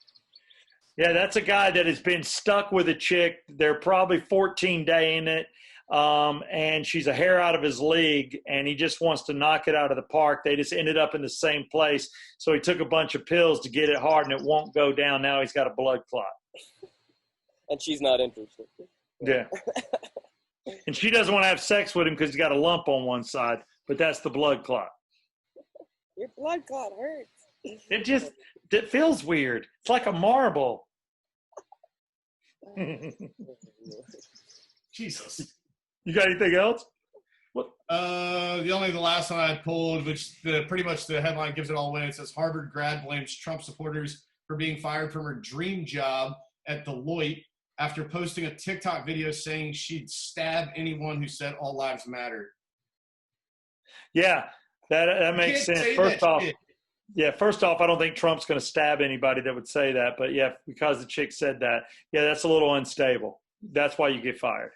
Yeah, that's a guy that has been stuck with a chick. They're probably 14-day in it, and she's a hair out of his league, and he just wants to knock it out of the park. They just ended up in the same place, so he took a bunch of pills to get it hard, and it won't go down. Now he's got a blood clot. And she's not interested. Yeah. And she doesn't want to have sex with him because he's got a lump on one side, but that's the blood clot. Your blood clot hurts. It feels weird. It's like a marble. Jesus. You got anything else? What? The last one I pulled, which pretty much the headline gives it all away. It says Harvard grad blames Trump supporters for being fired from her dream job at Deloitte after posting a TikTok video saying she'd stab anyone who said all lives matter. Yeah, that makes sense. First off, I don't think Trump's going to stab anybody that would say that. But yeah, because the chick said that, yeah, that's a little unstable. That's why you get fired.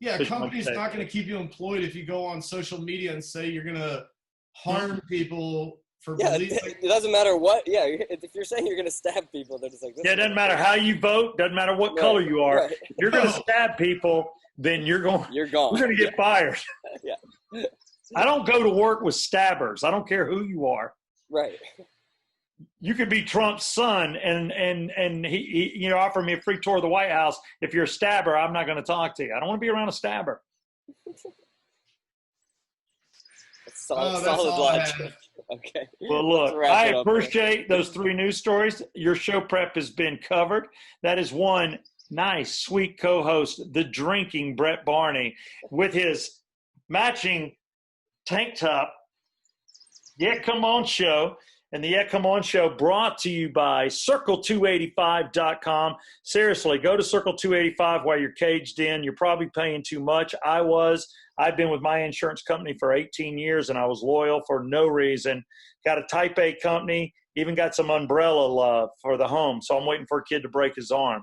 Yeah, a company's not going to keep you employed if you go on social media and say you're going to harm people for believing. It doesn't matter what. Yeah, if you're saying you're going to stab people, they're just like. Yeah, it doesn't matter how you vote. Doesn't matter what color you are. Right. If you're going to stab people, then you're gone. You're going to get fired. Yeah. I don't go to work with stabbers. I don't care who you are. Right. You could be Trump's son and he offer me a free tour of the White House. If you're a stabber, I'm not going to talk to you. I don't want to be around a stabber. Solid logic. Okay. Well, look, I appreciate those 3 news stories. Your show prep has been covered. That is one nice, sweet co-host, the drinking Brett Barney, with his matching tank top. Yeah, Come On Show. And the Yeah Come On Show brought to you by Circle285.com. Seriously, go to Circle285 while you're caged in. You're probably paying too much. I've been with my insurance company for 18 years, and I was loyal for no reason. Got a Type A company, even got some umbrella love for the home. So I'm waiting for a kid to break his arm.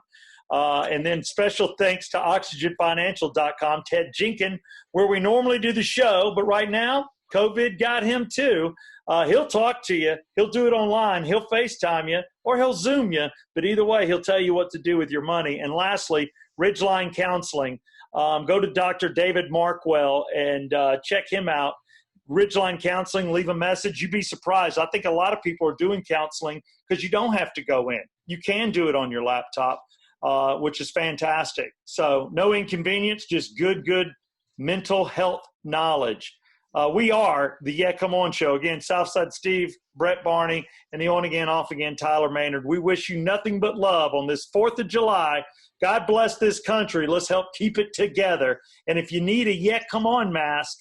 And then special thanks to OxygenFinancial.com, Ted Jenkins, where we normally do the show, but right now, COVID got him too. He'll talk to you. He'll do it online. He'll FaceTime you or he'll Zoom you. But either way, he'll tell you what to do with your money. And lastly, Ridgeline Counseling. Go to Dr. David Markwell and check him out. Ridgeline Counseling, leave a message. You'd be surprised. I think a lot of people are doing counseling because you don't have to go in. You can do it on your laptop, which is fantastic. So no inconvenience, just good mental health knowledge. We are the Yeah Come On Show. Again, Southside Steve, Brett Barney, and the on-again, off-again Tyler Maynard. We wish you nothing but love on this 4th of July. God bless this country. Let's help keep it together. And if you need a Yeah Come On mask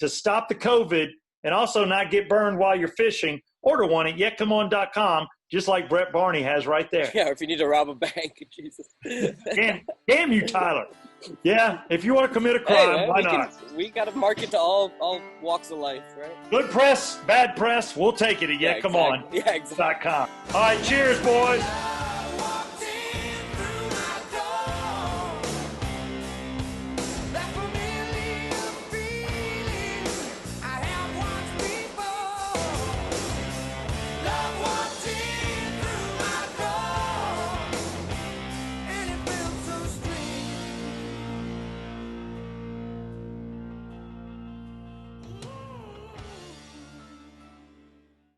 to stop the COVID and also not get burned while you're fishing, order one at yeahcomeon.com, just like Brett Barney has right there. Yeah, or if you need to rob a bank. Jesus. Damn you, Tyler. Yeah, if you want to commit a crime, man, why not? We got to market to all walks of life, right? Good press, bad press, we'll take it at Yeah, yeahcomeon.com. exactly. All right, cheers, boys.